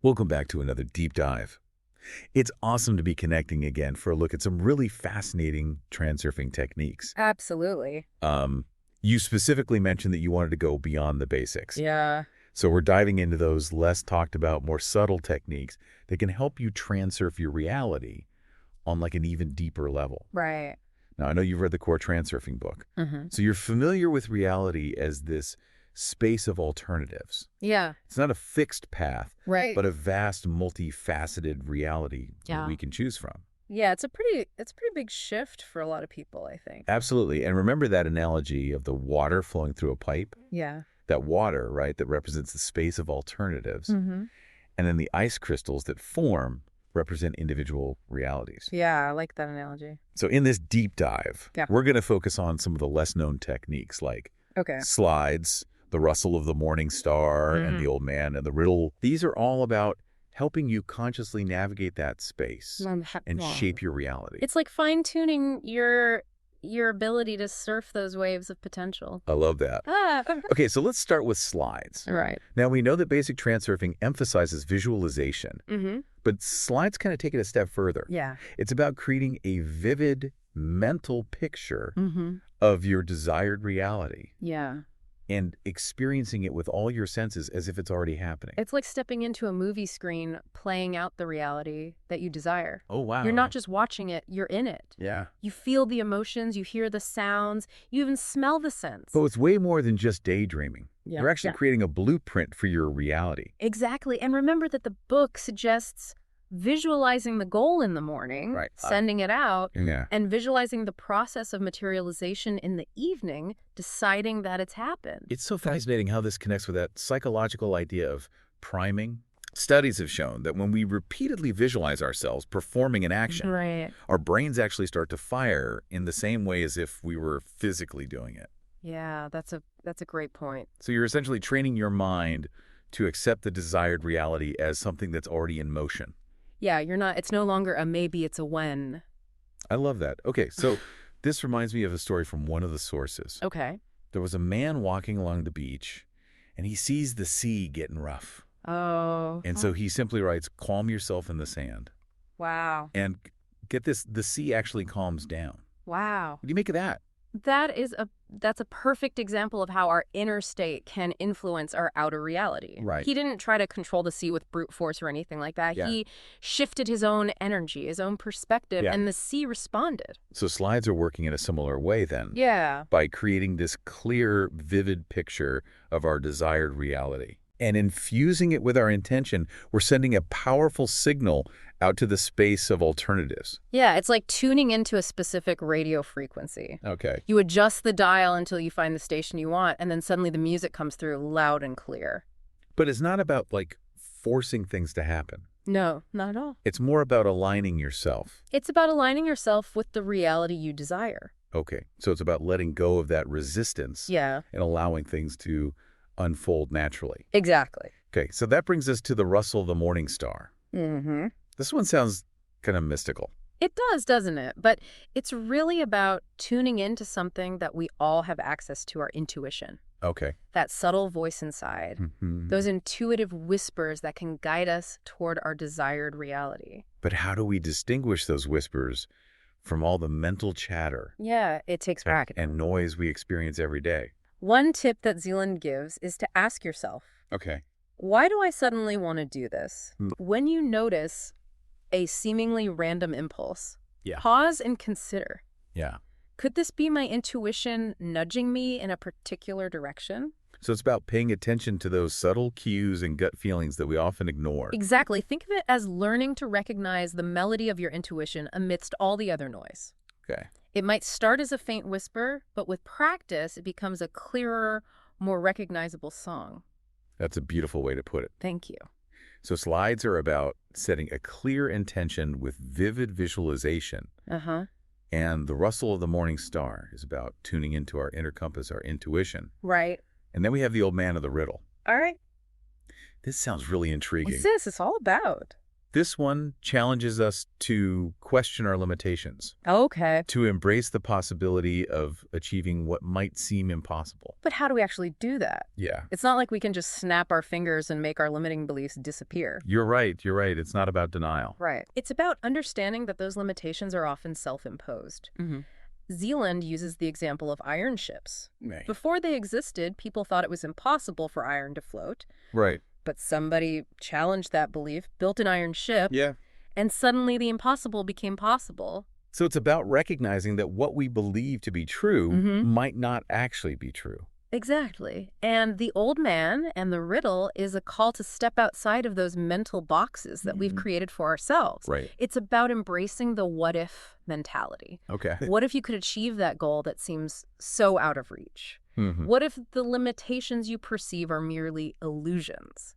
Welcome back to another deep dive. It's awesome to be connecting again for a look at some really fascinating transurfing techniques. Absolutely. You specifically mentioned that you wanted to go beyond the basics. Yeah. So we're diving into those less talked about, more subtle techniques that can help you transurf your reality on like an even deeper level. Right. Now, I know you've read the core transurfing book. So you're familiar with reality as this space of alternatives. Yeah. It's not a fixed path, Right. but a vast, multifaceted reality that Yeah. we can choose from. Yeah, it's a pretty big shift for a lot of people, I think. Absolutely. And remember that analogy of the water flowing through a pipe? Yeah. That water, right, that represents the space of alternatives. And then the ice crystals that form represent individual realities. Yeah, I like that analogy. So in this deep dive, Yeah. we're going to focus on some of the less-known techniques like Okay. slides, the rustle of the morning star, and the old man and the riddle. These are all about helping you consciously navigate that space and shape your reality. It's like fine-tuning your ability to surf those waves of potential. I love that. Okay, so let's start with slides. Right. Now, we know that basic transurfing emphasizes visualization, but slides kind of take it a step further. Yeah. It's about creating a vivid mental picture of your desired reality Yeah. and experiencing it with all your senses as if it's already happening. It's like stepping into a movie screen, playing out the reality that you desire. Oh, wow. You're not just watching it, you're in it. Yeah. You feel the emotions, you hear the sounds, you even smell the scents. But it's way more than just daydreaming. Yeah. You're actually creating a blueprint for your reality. Exactly. And remember that the book suggests visualizing the goal in the morning, Right. sending it out, Yeah. and visualizing the process of materialization in the evening, deciding that it's happened. It's so fascinating how this connects with that psychological idea of priming. Studies have shown that when we repeatedly visualize ourselves performing an action, Right. our brains actually start to fire in the same way as if we were physically doing it. Yeah, that's a great point. So you're essentially training your mind to accept the desired reality as something that's already in motion. Yeah, it's no longer a maybe, it's a when. I love that. Okay, so this reminds me of a story from one of the sources. Okay. There was a man walking along the beach, and he sees the sea getting rough. Oh. And so he simply writes, calm yourself in the sand. Wow. And get this, the sea actually calms down. Wow. What do you make of that? That's a perfect example of how our inner state can influence our outer reality. Right. He didn't try to control the sea with brute force or anything like that. Yeah. He shifted his own energy, his own perspective, Yeah. and the sea responded. So slides are working in a similar way then. Yeah. By creating this clear, vivid picture of our desired reality. And infusing it with our intention, we're sending a powerful signal out to the space of alternatives. Yeah, it's like tuning into a specific radio frequency. Okay. You adjust the dial until you find the station you want, and then suddenly the music comes through loud and clear. But it's not about, like, forcing things to happen. No, not at all. It's more about aligning yourself. It's about aligning yourself with the reality you desire. Okay. So it's about letting go of that resistance. Yeah. And allowing things to unfold naturally. Exactly. Okay, so that brings us to the rustle of the morning star. This one sounds kind of mystical. It does, doesn't it? But it's really about tuning into something that we all have access to, our intuition. Okay. That subtle voice inside. Those intuitive whispers that can guide us toward our desired reality. But how do we distinguish those whispers from all the mental chatter Yeah, it takes practice. and noise we experience every day? One tip that Zealand gives is to ask yourself, Okay. why do I suddenly want to do this? When you notice a seemingly random impulse, pause and consider. Yeah. Could this be my intuition nudging me in a particular direction? So it's about paying attention to those subtle cues and gut feelings that we often ignore. Exactly. Think of it as learning to recognize the melody of your intuition amidst all the other noise. Okay. It might start as a faint whisper, but with practice, it becomes a clearer, more recognizable song. That's a beautiful way to put it. Thank you. So slides are about setting a clear intention with vivid visualization. And the rustle of the morning star is about tuning into our inner compass, our intuition. Right. And then we have the old man of the riddle. All right. This sounds really intriguing. What's this? It's all about? This one challenges us to question our limitations, Okay. to embrace the possibility of achieving what might seem impossible. But how do we actually do that? Yeah. It's not like we can just snap our fingers and make our limiting beliefs disappear. You're right. You're right. It's not about denial. Right. It's about understanding that those limitations are often self-imposed. Zealand uses the example of iron ships. Right. Before they existed, people thought it was impossible for iron to float. Right. But somebody challenged that belief, built an iron ship, Yeah. and suddenly the impossible became possible. So it's about recognizing that what we believe to be true might not actually be true. Exactly. And the old man and the riddle is a call to step outside of those mental boxes that we've created for ourselves. Right. It's about embracing the what-if mentality. Okay. What if you could achieve that goal that seems so out of reach? What if the limitations you perceive are merely illusions?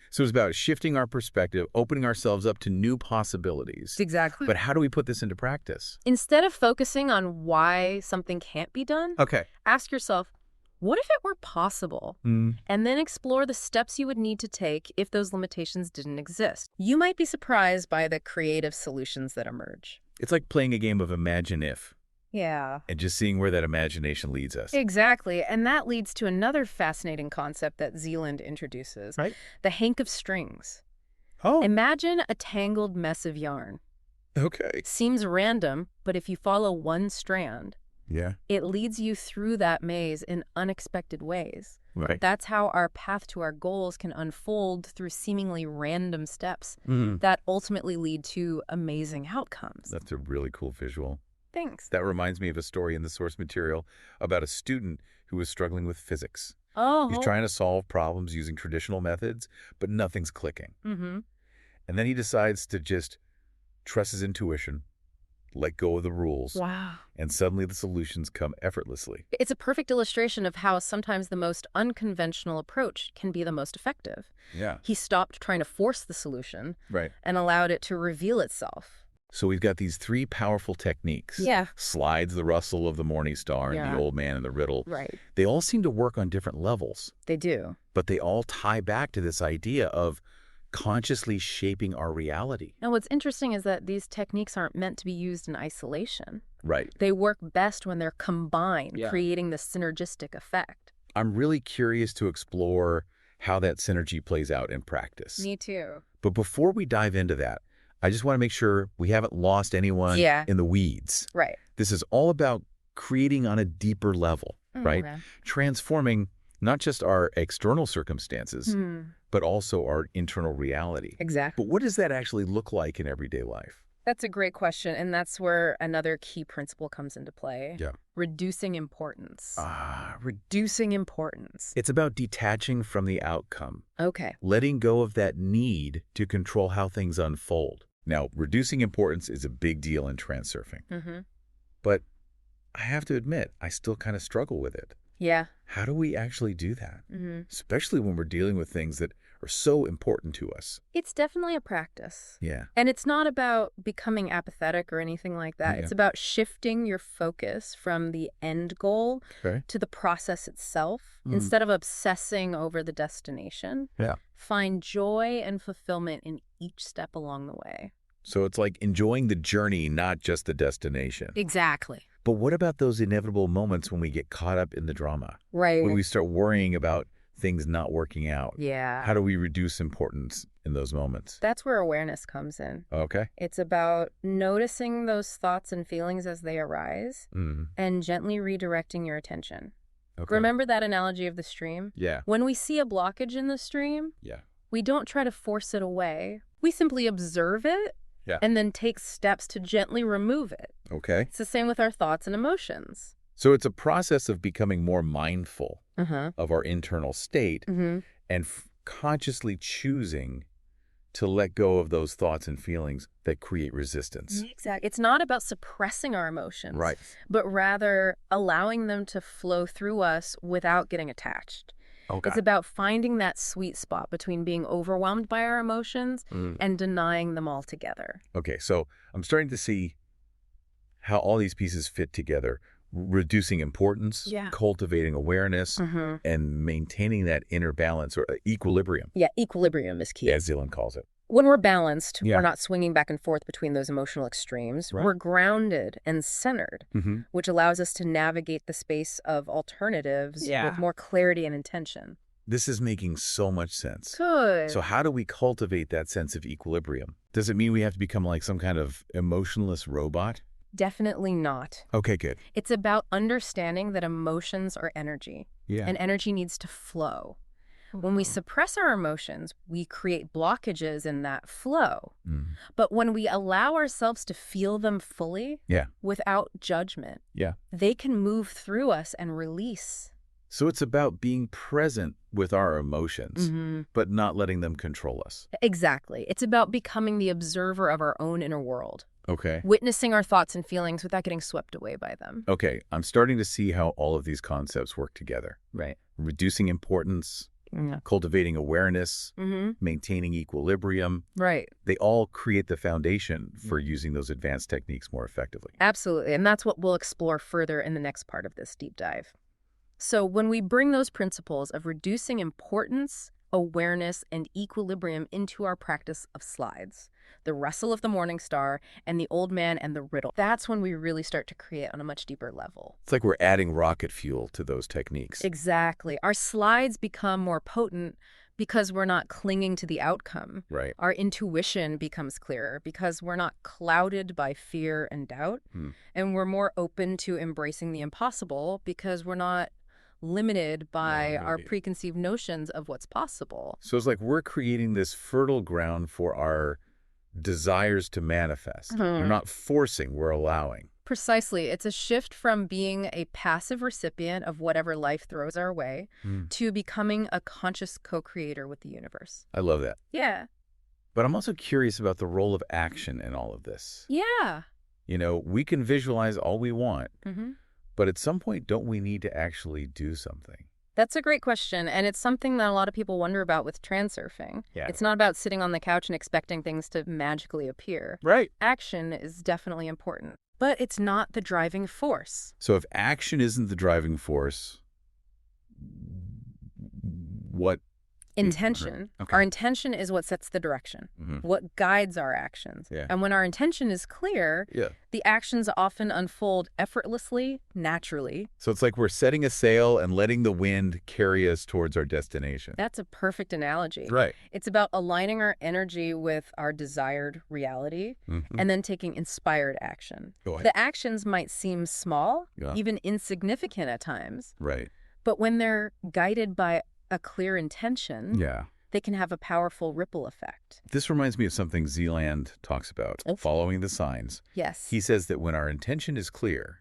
So it's about shifting our perspective, opening ourselves up to new possibilities. Exactly. But how do we put this into practice? Instead of focusing on why something can't be done, Okay. ask yourself, what if it were possible? And then explore the steps you would need to take if those limitations didn't exist. You might be surprised by the creative solutions that emerge. It's like playing a game of Imagine If Yeah. and just seeing where that imagination leads us. Exactly. And that leads to another fascinating concept that Zealand introduces, Right. the hank of strings. Oh, Imagine a tangled mess of yarn. okay. Seems random, but if you follow one strand, Yeah. it leads you through that maze in unexpected ways. Right. That's how our path to our goals can unfold through seemingly random steps that ultimately lead to amazing outcomes. That's a really cool visual. Thanks. That reminds me of a story in the source material about a student who was struggling with physics. Oh. He's trying to solve problems using traditional methods, but nothing's clicking. And then he decides to just trust his intuition, let go of the rules, Wow. and suddenly the solutions come effortlessly. It's a perfect illustration of how sometimes the most unconventional approach can be the most effective. Yeah. He stopped trying to force the solution Right. and allowed it to reveal itself. So we've got these three powerful techniques. Yeah. Slides, the Rustle of the Morning Star, and Yeah. the Old Man and the Riddle. Right. They all seem to work on different levels, They do. but they all tie back to this idea of consciously shaping our reality. And what's interesting is that these techniques aren't meant to be used in isolation. Right. They work best when they're combined, Yeah. creating the synergistic effect. I'm really curious to explore how that synergy plays out in practice. Me too. But before we dive into that, I just want to make sure we haven't lost anyone in the weeds. Right. This is all about creating on a deeper level, right? Okay. Transforming not just our external circumstances, but also our internal reality. Exactly. But what does that actually look like in everyday life? That's a great question, and that's where another key principle comes into play. Yeah. Reducing importance. Ah, Reducing importance. it's about detaching from the outcome, Okay. letting go of that need to control how things unfold. Now, reducing importance is a big deal in transurfing, but I have to admit, I still kind of struggle with it. Yeah. How do we actually do that? Especially when we're dealing with things that are so important to us. It's definitely a practice. Yeah. And it's not about becoming apathetic or anything like that. Yeah. It's about shifting your focus from the end goal Okay. to the process itself. Instead of obsessing over the destination, Yeah. find joy and fulfillment in each step along the way. So it's like enjoying the journey, not just the destination. Exactly. But what about those inevitable moments when we get caught up in the drama? Right. When we start worrying about things not working out? Yeah. How do we reduce importance in those moments? That's where awareness comes in. Okay. It's about noticing those thoughts and feelings as they arise and gently redirecting your attention. Okay. Remember that analogy of the stream? Yeah. When we see a blockage in the stream, Yeah. we don't try to force it away. We simply observe it Yeah. and then take steps to gently remove it. Okay. It's the same with our thoughts and emotions. So it's a process of becoming more mindful Uh-huh. of our internal state and consciously choosing to let go of those thoughts and feelings that create resistance. Exactly. It's not about suppressing our emotions, Right. but rather allowing them to flow through us without getting attached. Okay. It's about finding that sweet spot between being overwhelmed by our emotions and denying them altogether. Okay, so I'm starting to see how all these pieces fit together. Reducing importance, Yeah. cultivating awareness, and maintaining that inner balance or equilibrium, Yeah, equilibrium is key. as Dylan calls it. When we're balanced, Yeah. we're not swinging back and forth between those emotional extremes. Right. We're grounded and centered, which allows us to navigate the space of alternatives with more clarity and intention. This is making so much sense. Good. So how do we cultivate that sense of equilibrium? Does it mean we have to become like some kind of emotionless robot? Definitely not. Okay, good. It's about understanding that emotions are energy, and energy needs to flow. When we suppress our emotions, we create blockages in that flow. But when we allow ourselves to feel them fully, without judgment, they can move through us and release. So it's about being present with our emotions, but not letting them control us. Exactly. It's about becoming the observer of our own inner world. Okay. Witnessing our thoughts and feelings without getting swept away by them. Okay, I'm starting to see how all of these concepts work together. Right. Reducing importance, cultivating awareness, maintaining equilibrium. Right. They all create the foundation for using those advanced techniques more effectively. Absolutely. And that's what we'll explore further in the next part of this deep dive. So when we bring those principles of reducing importance, awareness, and equilibrium into our practice of slides, the Rustle of the Morning Star, and the Old Man and the Riddle, that's when we really start to create on a much deeper level. It's like we're adding rocket fuel to those techniques. Exactly. Our slides become more potent because we're not clinging to the outcome. Right. Our intuition becomes clearer because we're not clouded by fear and doubt. And we're more open to embracing the impossible because we're not limited by our preconceived notions of what's possible. So it's like we're creating this fertile ground for our desires to manifest. We're not forcing, we're allowing. Precisely. It's a shift from being a passive recipient of whatever life throws our way to becoming a conscious co-creator with the universe. I love that. Yeah. But I'm also curious about the role of action in all of this. Yeah. You know, we can visualize all we want, but at some point, don't we need to actually do something? That's a great question, and it's something that a lot of people wonder about with transurfing. Yeah. It's not about sitting on the couch and expecting things to magically appear. Right. Action is definitely important, but it's not the driving force. So if action isn't the driving force, what? Intention. Okay. Our intention is what sets the direction, what guides our actions. Yeah. And when our intention is clear, the actions often unfold effortlessly, naturally. So it's like we're setting a sail and letting the wind carry us towards our destination. That's a perfect analogy. Right. It's about aligning our energy with our desired reality and then taking inspired action. The actions might seem small, even insignificant at times. Right. But when they're guided by a clear intention, they can have a powerful ripple effect. This reminds me of something Zealand talks about, following the signs. Yes. He says that when our intention is clear,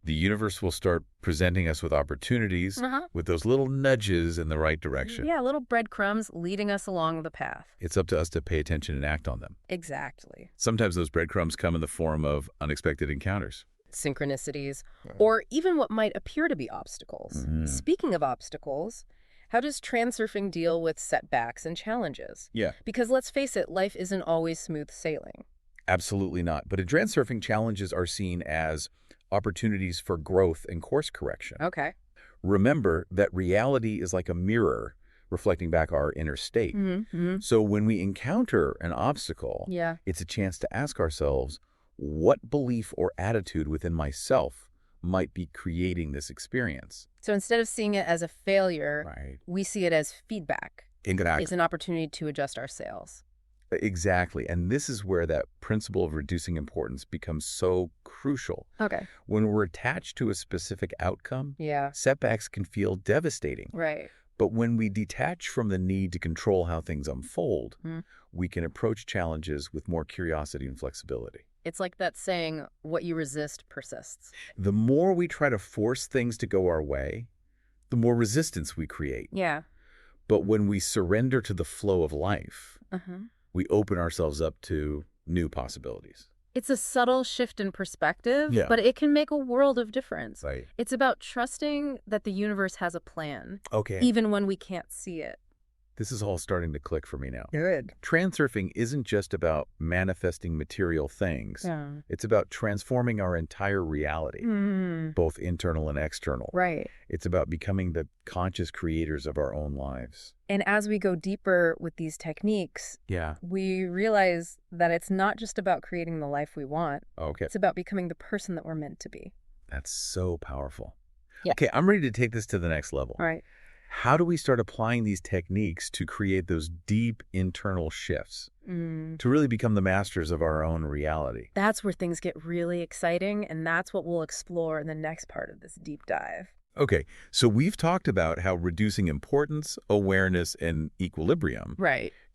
the universe will start presenting us with opportunities, with those little nudges in the right direction. Yeah, little breadcrumbs leading us along the path. It's up to us to pay attention and act on them. Exactly. Sometimes those breadcrumbs come in the form of unexpected encounters. Synchronicities, or even what might appear to be obstacles. Speaking of obstacles, how does transurfing deal with setbacks and challenges? Yeah. Because let's face it, life isn't always smooth sailing. Absolutely not. But in transurfing, challenges are seen as opportunities for growth and course correction. Okay. Remember that reality is like a mirror reflecting back our inner state. So when we encounter an obstacle, it's a chance to ask ourselves, what belief or attitude within myself might be creating this experience? So instead of seeing it as a failure, we see it as feedback. Exactly. It's an opportunity to adjust our sails. Exactly. And this is where that principle of reducing importance becomes so crucial. Okay. When we're attached to a specific outcome, Yeah. setbacks can feel devastating. Right. But when we detach from the need to control how things unfold, we can approach challenges with more curiosity and flexibility. It's like that saying, what you resist persists. The more we try to force things to go our way, the more resistance we create. Yeah. But when we surrender to the flow of life, we open ourselves up to new possibilities. It's a subtle shift in perspective, Yeah. but it can make a world of difference. Right. It's about trusting that the universe has a plan, Okay. even when we can't see it. This is all starting to click for me now. Good. Transurfing isn't just about manifesting material things. Yeah. It's about transforming our entire reality, both internal and external. Right. It's about becoming the conscious creators of our own lives. And as we go deeper with these techniques, we realize that it's not just about creating the life we want. Okay. It's about becoming the person that we're meant to be. That's so powerful. Yeah. Okay, I'm ready to take this to the next level. All right. How do we start applying these techniques to create those deep internal shifts, to really become the masters of our own reality? That's where things get really exciting, and that's what we'll explore in the next part of this deep dive. Okay, so we've talked about how reducing importance, awareness, and equilibrium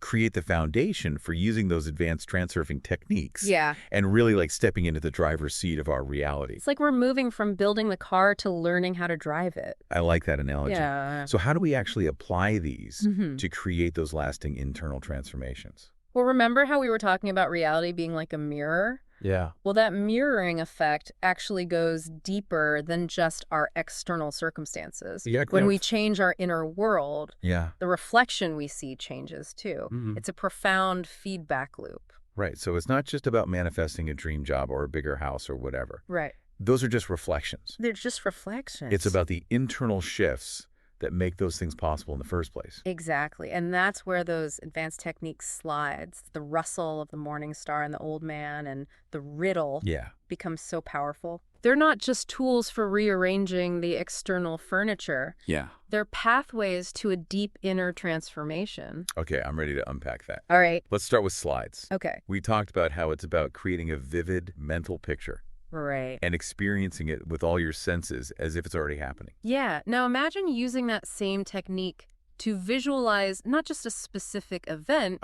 create the foundation for using those advanced transurfing techniques. Yeah. And really like stepping into the driver's seat of our reality. It's like we're moving from building the car to learning how to drive it. I like that analogy. Yeah. So how do we actually apply these to create those lasting internal transformations? Well, remember how we were talking about reality being like a mirror? Yeah. Well, that mirroring effect actually goes deeper than just our external circumstances. Yeah, when we change our inner world, the reflection we see changes too. It's a profound feedback loop. Right. So it's not just about manifesting a dream job or a bigger house or whatever. Right. Those are just reflections. They're just reflections. It's about the internal shifts that make those things possible in the first place. Exactly. And that's where those advanced techniques slides. The Rustle of the morning star and the old man and the Riddle becomes so powerful. They're not just tools for rearranging the external furniture. Yeah. They're pathways to a deep inner transformation. Okay, I'm ready to unpack that. All right. Let's start with slides. Okay. We talked about how it's about creating a vivid mental picture. Right. And experiencing it with all your senses as if it's already happening. Yeah. Now imagine using that same technique to visualize not just a specific event,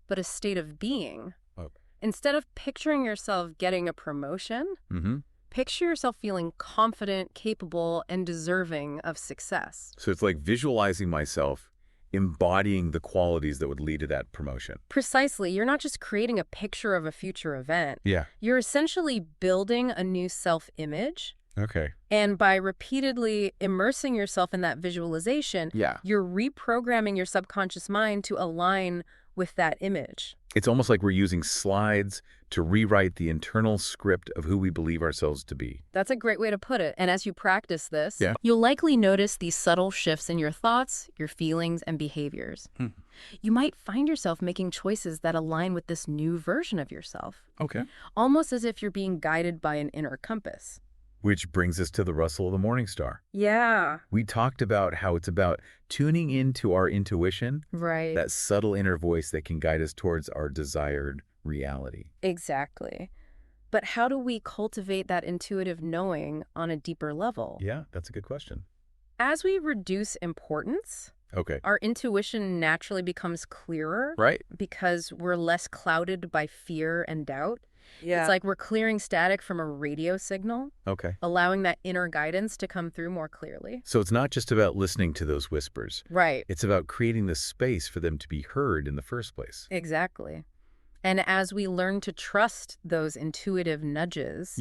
but a state of being. Instead of picturing yourself getting a promotion, picture yourself feeling confident, capable, and deserving of success. So it's like visualizing myself embodying the qualities that would lead to that promotion. Precisely. You're not just creating a picture of a future event. Yeah. You're essentially building a new self-image. Okay. And by repeatedly immersing yourself in that visualization, you're reprogramming your subconscious mind to align with that image. It's almost like we're using slides to rewrite the internal script of who we believe ourselves to be. That's a great way to put it. And as you practice this, you'll likely notice these subtle shifts in your thoughts, your feelings, and behaviors. You might find yourself making choices that align with this new version of yourself. Okay. Almost as if you're being guided by an inner compass. Which brings us to the Rustle of the morning star. Yeah. We talked about how it's about tuning into our intuition. Right. That subtle inner voice that can guide us towards our desired reality. Exactly. But how do we cultivate that intuitive knowing on a deeper level? Yeah, that's a good question. As we reduce importance, our intuition naturally becomes clearer. Right. Because we're less clouded by fear and doubt. Yeah. It's like we're clearing static from a radio signal. Allowing that inner guidance to come through more clearly. So it's not just about listening to those whispers. Right. It's about creating the space for them to be heard in the first place. Exactly. And as we learn to trust those intuitive nudges,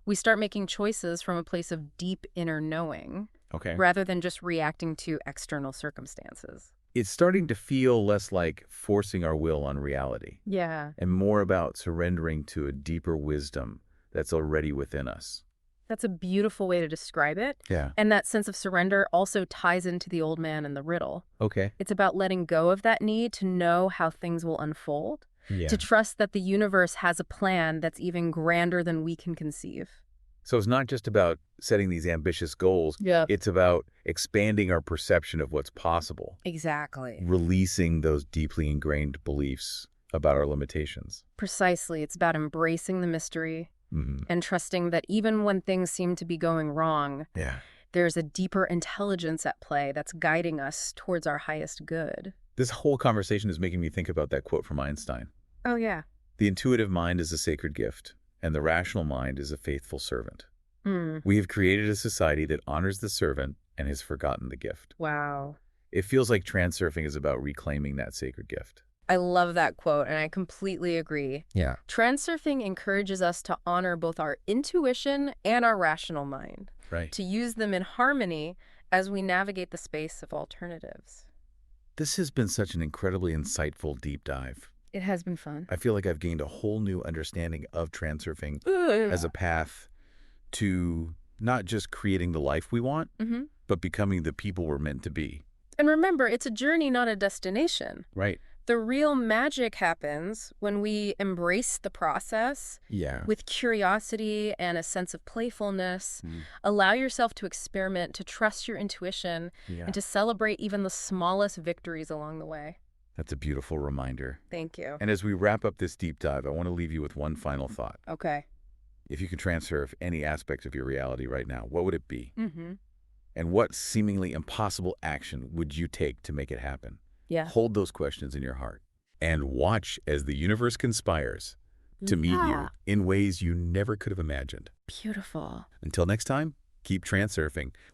we start making choices from a place of deep inner knowing. Rather than just reacting to external circumstances. It's starting to feel less like forcing our will on reality. Yeah. And more about surrendering to a deeper wisdom that's already within us. That's a beautiful way to describe it. Yeah. And that sense of surrender also ties into the old man and the riddle. It's about letting go of that need to know how things will unfold. To trust that the universe has a plan that's even grander than we can conceive. So it's not just about setting these ambitious goals. It's about expanding our perception of what's possible. Exactly. Releasing those deeply ingrained beliefs about our limitations. Precisely. It's about embracing the mystery and trusting that even when things seem to be going wrong, there's a deeper intelligence at play that's guiding us towards our highest good. This whole conversation is making me think about that quote from Einstein. Oh, yeah. The intuitive mind is a sacred gift, and the rational mind is a faithful servant. We have created a society that honors the servant and has forgotten the gift. Wow. It feels like transurfing is about reclaiming that sacred gift. I love that quote, and I completely agree. Yeah. Transurfing encourages us to honor both our intuition and our rational mind. Right. To use them in harmony as we navigate the space of alternatives. This has been such an incredibly insightful deep dive. It has been fun. I feel like I've gained a whole new understanding of transurfing as a path to not just creating the life we want, but becoming the people we're meant to be. And remember, it's a journey, not a destination. Right. The real magic happens when we embrace the process with curiosity and a sense of playfulness. Allow yourself to experiment, to trust your intuition, and to celebrate even the smallest victories along the way. That's a beautiful reminder. Thank you. And as we wrap up this deep dive, I want to leave you with one final thought. Okay. If you could transurf any aspect of your reality right now, what would it be? And what seemingly impossible action would you take to make it happen? Hold those questions in your heart and watch as the universe conspires to meet you in ways you never could have imagined. Beautiful. Until next time, keep transurfing.